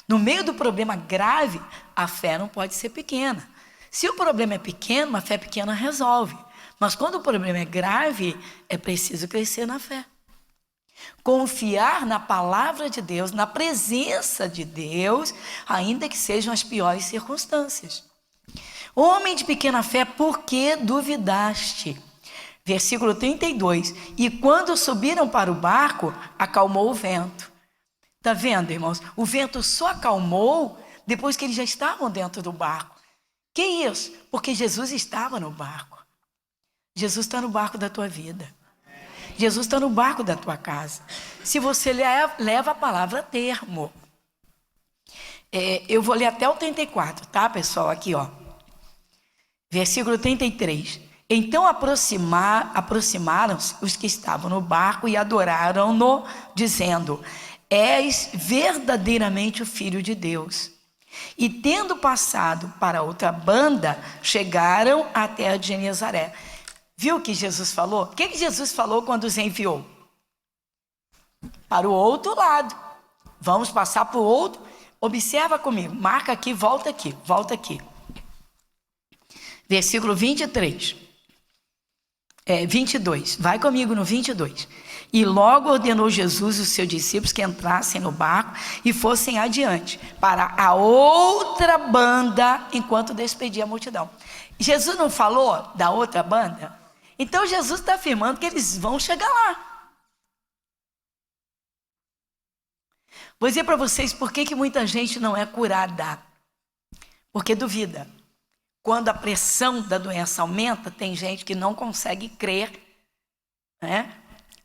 no meio do problema grave, a fé não pode ser pequena. Se o problema é pequeno, uma fé pequena resolve. Mas quando o problema é grave, é preciso crescer na fé. Confiar na palavra de Deus, na presença de Deus, ainda que sejam as piores circunstâncias. Homem de pequena fé, por que duvidaste? Versículo 32. E quando subiram para o barco, acalmou o vento. Está vendo, irmãos? O vento só acalmou depois que eles já estavam dentro do barco. Que isso? Porque Jesus estava no barco. Jesus está no barco da tua vida. Jesus está no barco da tua casa. Se você leva a palavra a termo. Eu vou ler até o 34, tá, pessoal? Aqui, Versículo 33. Então aproximaram-se os que estavam no barco e adoraram-no, dizendo: és verdadeiramente o Filho de Deus. E tendo passado para outra banda, chegaram à terra de Genezaré. Viu o que Jesus falou? O que Jesus falou quando os enviou? Para o outro lado. Vamos passar para o outro. Observa comigo. Marca aqui, volta aqui, volta aqui. Versículo 22. Vai comigo no 22. E logo ordenou Jesus os seus discípulos que entrassem no barco e fossem adiante para a outra banda enquanto despedia a multidão. Jesus não falou da outra banda? Então Jesus está afirmando que eles vão chegar lá. Vou dizer para vocês por que muita gente não é curada. Porque duvida. Quando a pressão da doença aumenta, tem gente que não consegue crer, né,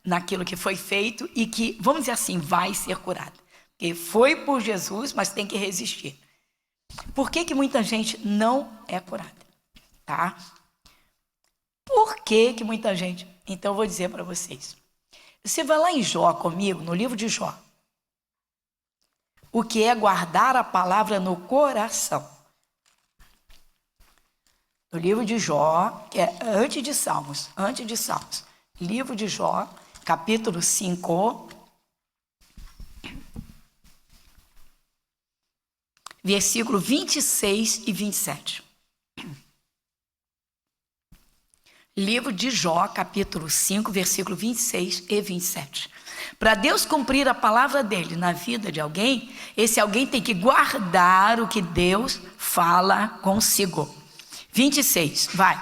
naquilo que foi feito e que, vamos dizer assim, vai ser curado. Porque foi por Jesus, mas tem que resistir. Por que muita gente não é curada? Tá? Por que muita gente... Então eu vou dizer para vocês. Você vai lá em Jó comigo, no livro de Jó. O que é guardar a palavra no coração? No livro de Jó, que é antes de Salmos. Livro de Jó, capítulo 5, versículo 26 e 27. Livro de Jó, capítulo 5, versículo 26 e 27. Para Deus cumprir a palavra dele na vida de alguém, esse alguém tem que guardar o que Deus fala consigo. 26, vai.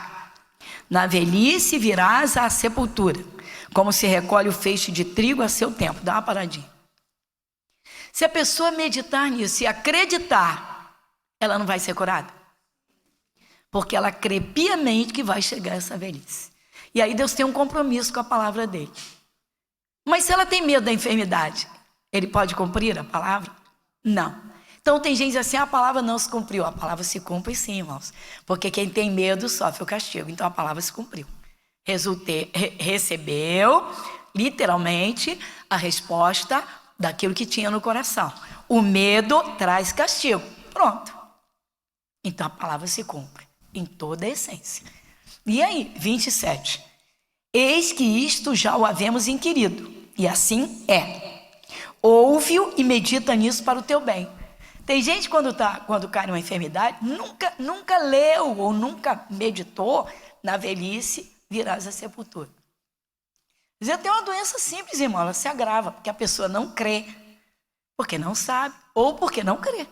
Na velhice virás à sepultura, como se recolhe o feixe de trigo a seu tempo. Dá uma paradinha. Se a pessoa meditar nisso e acreditar, ela não vai ser curada. Porque ela crê piamente que vai chegar essa velhice. E aí Deus tem um compromisso com a palavra dele. Mas se ela tem medo da enfermidade, ele pode cumprir a palavra? Não. Então tem gente que diz assim, a palavra não se cumpriu. A palavra se cumpre sim, irmãos. Porque quem tem medo sofre o castigo. Então a palavra se cumpriu. Recebeu, literalmente, a resposta daquilo que tinha no coração. O medo traz castigo. Pronto. Então a palavra se cumpre em toda a essência. E aí, 27. Eis que isto já o havemos inquirido, e assim é. Ouve-o e medita nisso para o teu bem. Tem gente quando cai numa enfermidade, nunca leu ou nunca meditou na velhice, virás à sepultura. Às vezes tem uma doença simples, irmão, ela se agrava, porque a pessoa não crê, porque não sabe, ou porque não crê,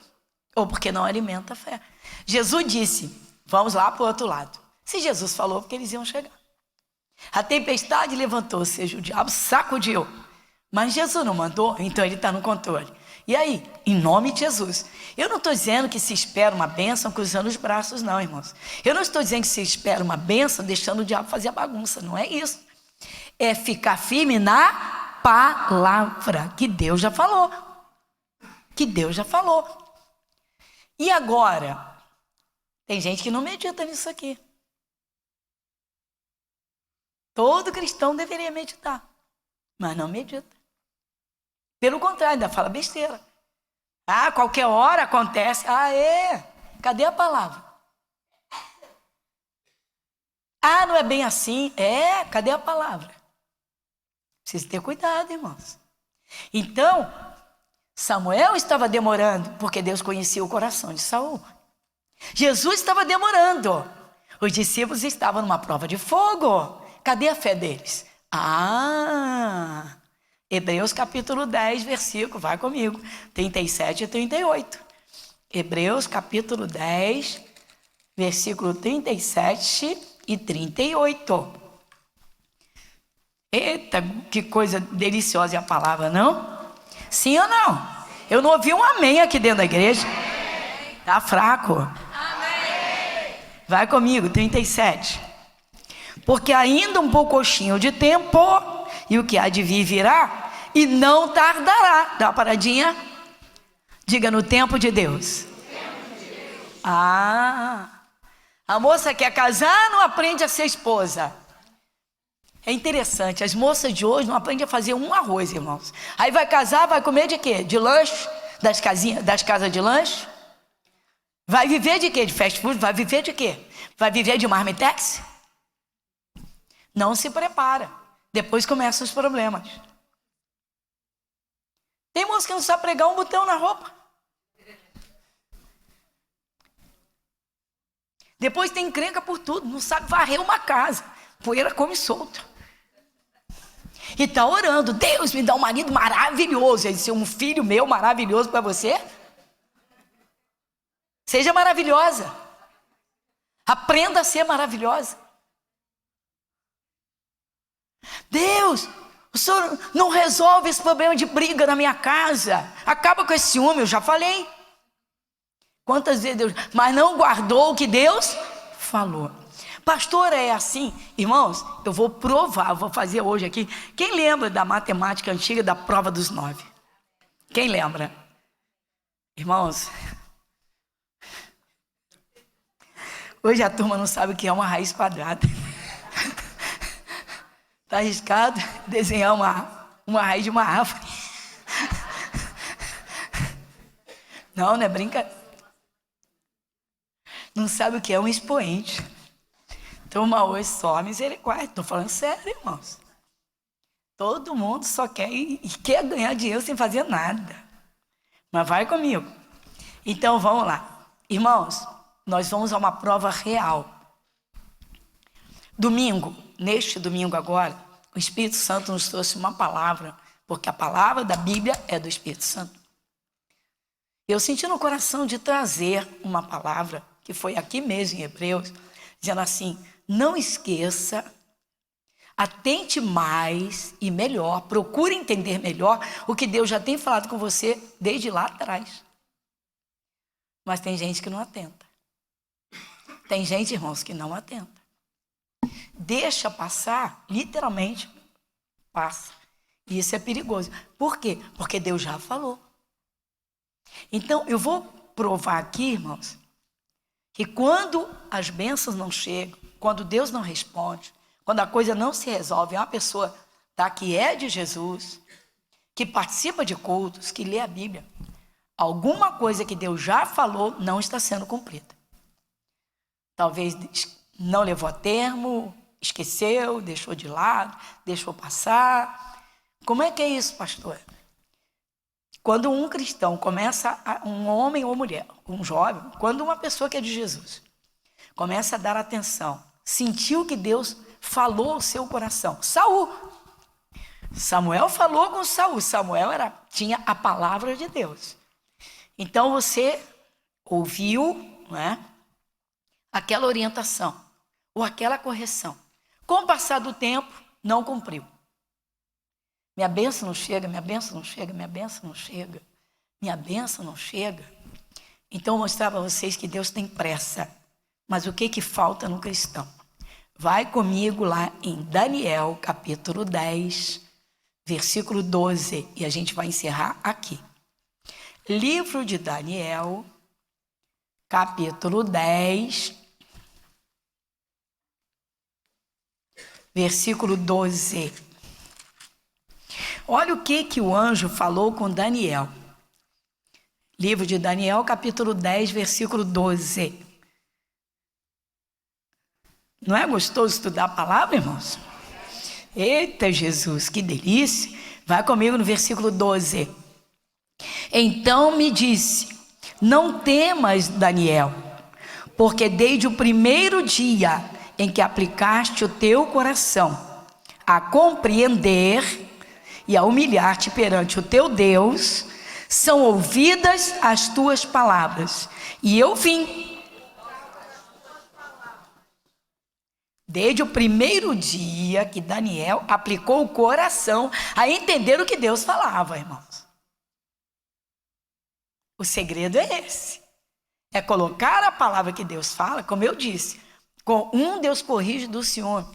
ou porque não alimenta a fé. Jesus disse, vamos lá para o outro lado. Se Jesus falou, porque eles iam chegar. A tempestade levantou, ou seja, o diabo sacudiu. Mas Jesus não mandou, então ele está no controle. E aí, em nome de Jesus. Eu não estou dizendo que se espera uma bênção cruzando os braços, não, irmãos. Eu não estou dizendo que se espera uma bênção deixando o diabo fazer a bagunça, não é isso. É ficar firme na palavra que Deus já falou. E agora, tem gente que não medita nisso aqui. Todo cristão deveria meditar, mas não medita. Pelo contrário, ainda fala besteira. Ah, qualquer hora acontece. Ah, é? Cadê a palavra? Ah, não é bem assim. É, cadê a palavra? Precisa ter cuidado, irmãos. Então, Samuel estava demorando, porque Deus conhecia o coração de Saul. Jesus estava demorando. Os discípulos estavam numa prova de fogo. Cadê a fé deles? Hebreus capítulo 10, versículo, vai comigo, 37 e 38. Hebreus capítulo 10, versículo 37 e 38. Eita, que coisa deliciosa é a palavra, não? Sim ou não? Eu não ouvi um amém aqui dentro da igreja. Tá fraco. Amém. Vai comigo, 37. Porque ainda um pouquinho de tempo, e o que há de vir virá, e não tardará. Dá uma paradinha. Diga, no tempo de Deus. A moça quer casar, não aprende a ser esposa. É interessante, as moças de hoje não aprendem a fazer um arroz, irmãos. Aí vai casar, vai comer de quê? De lanche? Das casas de lanche? Vai viver de quê? De fast food? Vai viver de quê? Vai viver de marmitex? Não se prepara. Depois começam os problemas. Tem moça que não sabe pregar um botão na roupa. Depois tem encrenca por tudo. Não sabe varrer uma casa. Poeira come solto. e está orando: Deus, me dá um marido maravilhoso. Ele ser um filho meu maravilhoso para você. Seja maravilhosa. Aprenda a ser maravilhosa. Deus, o Senhor não resolve esse problema de briga na minha casa. Acaba com esse ciúme, eu já falei. Quantas vezes Deus... Mas não guardou o que Deus falou. Pastor, é assim? Irmãos, eu vou provar, vou fazer hoje aqui. Quem lembra da matemática antiga da prova dos 9? Quem lembra? Irmãos, hoje a turma não sabe o que é uma raiz quadrada. Está arriscado desenhar uma raiz de uma árvore. Não é brincadeira. Não sabe o que é um expoente. Turma hoje só misericórdia. Estou falando sério, irmãos. Todo mundo só quer e quer ganhar dinheiro sem fazer nada. Mas vai comigo. Então vamos lá. Irmãos, nós vamos a uma prova real. Neste domingo agora, o Espírito Santo nos trouxe uma palavra, porque a palavra da Bíblia é do Espírito Santo. Eu senti no coração de trazer uma palavra, que foi aqui mesmo em Hebreus, dizendo assim: não esqueça, atente mais e melhor, procure entender melhor o que Deus já tem falado com você desde lá atrás. Mas tem gente que não atenta. Tem gente, irmãos, que não atenta. Deixa passar, literalmente passa. E isso é perigoso. Por quê? Porque Deus já falou. Então, eu vou provar aqui, irmãos, que quando as bênçãos não chegam, quando Deus não responde, quando a coisa não se resolve, é uma pessoa que é de Jesus, que participa de cultos, que lê a Bíblia, alguma coisa que Deus já falou não está sendo cumprida. Talvez não levou a termo, esqueceu, deixou de lado, deixou passar. Como é que é isso, pastor? Quando um cristão começa, um homem ou mulher, um jovem, quando uma pessoa que é de Jesus, começa a dar atenção, sentiu que Deus falou ao seu coração. Samuel falou com Saul. Samuel tinha a palavra de Deus. Então você ouviu, não é, aquela orientação ou aquela correção. Com o passar do tempo, não cumpriu. Minha bênção não chega, minha bênção não chega, minha bênção não chega, minha bênção não chega. Então, eu vou mostrar para vocês que Deus tem pressa. Mas o que falta no cristão? Vai comigo lá em Daniel, capítulo 10, versículo 12. E a gente vai encerrar aqui. Livro de Daniel, capítulo 10, versículo 12. Olha o que o anjo falou com Daniel. Livro de Daniel, capítulo 10, versículo 12. Não é gostoso estudar a palavra, irmãos? Eita, Jesus, que delícia. Vai comigo no versículo 12. Então me disse: não temas, Daniel, porque desde o primeiro dia em que aplicaste o teu coração a compreender e a humilhar-te perante o teu Deus, são ouvidas as tuas palavras, e eu vim. Desde o primeiro dia que Daniel aplicou o coração a entender o que Deus falava, irmãos. O segredo é esse. É colocar a palavra que Deus fala, como eu disse. Com um, Deus corrige do ciúme.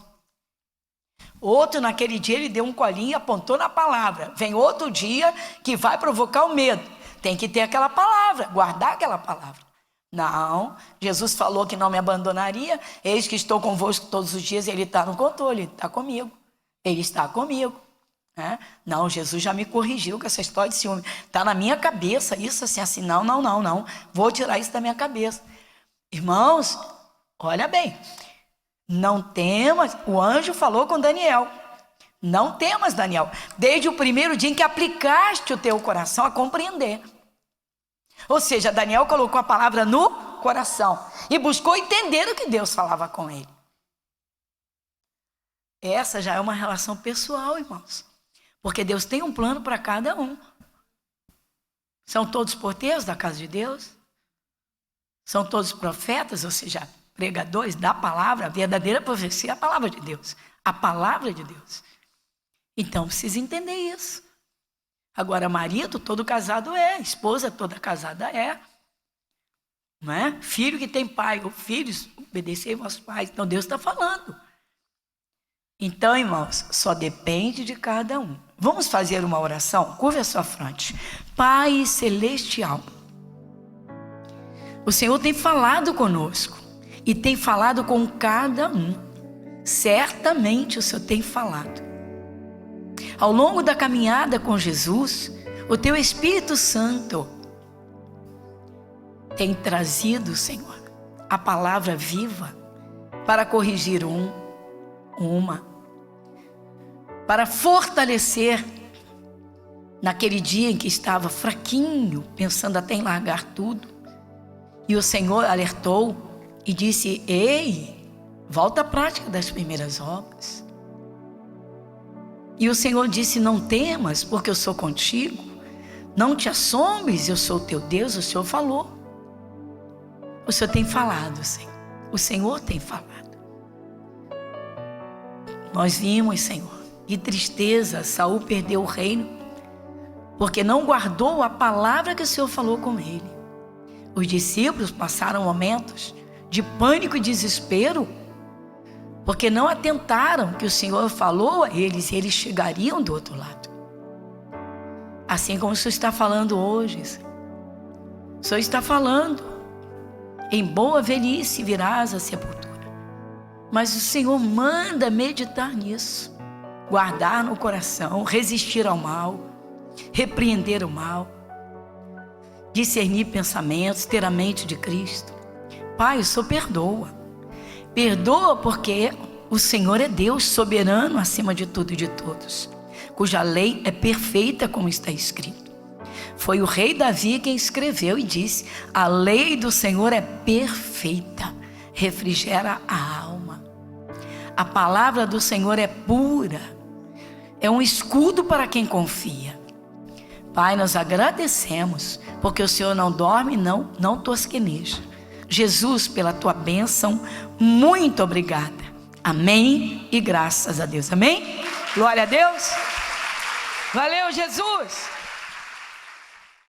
Outro, naquele dia, ele deu um colinho e apontou na palavra. Vem outro dia que vai provocar o medo. Tem que ter aquela palavra, guardar aquela palavra. Não, Jesus falou que não me abandonaria. Eis que estou convosco todos os dias. Ele está no controle, ele está comigo. Ele está comigo. Não, Jesus já me corrigiu com essa história de ciúme. Está na minha cabeça isso assim. Não. Vou tirar isso da minha cabeça. Irmãos, olha bem. Não temas, o anjo falou com Daniel. Não temas, Daniel, desde o primeiro dia em que aplicaste o teu coração a compreender. Ou seja, Daniel colocou a palavra no coração e buscou entender o que Deus falava com ele. Essa já é uma relação pessoal, irmãos. Porque Deus tem um plano para cada um. São todos porteiros da casa de Deus? São todos profetas, ou seja, pregadores da palavra? A verdadeira profecia é a palavra de Deus. A palavra de Deus. Então, precisa entender isso. Agora, marido, todo casado é. Esposa, toda casada é. Não é? Filho que tem pai, ou filhos, obedecei aos pais. Então, Deus está falando. Então, irmãos, só depende de cada um. Vamos fazer uma oração? Curva a sua fronte. Pai Celestial, o Senhor tem falado conosco e tem falado com cada um. Certamente o Senhor tem falado. Ao longo da caminhada com Jesus, o Teu Espírito Santo tem trazido, Senhor, a palavra viva para corrigir uma, para fortalecer naquele dia em que estava fraquinho, pensando até em largar tudo. E o Senhor alertou e disse: ei, volta à prática das primeiras obras. E o Senhor disse: não temas, porque eu sou contigo. Não te assombres, eu sou o teu Deus. O Senhor falou. O Senhor tem falado, Senhor. O Senhor tem falado. Nós vimos, Senhor, que tristeza, Saul perdeu o reino, porque não guardou a palavra que o Senhor falou com ele. Os discípulos passaram momentos de pânico e desespero, porque não atentaram que o Senhor falou a eles e eles chegariam do outro lado. Assim como o Senhor está falando hoje. O Senhor está falando: em boa velhice virás à sepultura. Mas o Senhor manda meditar nisso, guardar no coração, resistir ao mal, repreender o mal, discernir pensamentos, ter a mente de Cristo. Pai, o Senhor perdoa. Perdoa porque o Senhor é Deus soberano acima de tudo e de todos, cuja lei é perfeita como está escrito. Foi o rei Davi quem escreveu e disse: a lei do Senhor é perfeita, refrigera a alma. A palavra do Senhor é pura, é um escudo para quem confia. Pai, nós agradecemos, porque o Senhor não dorme, não tosqueneja. Jesus, pela tua bênção, muito obrigada. Amém e graças a Deus. Amém? Glória a Deus. Valeu, Jesus.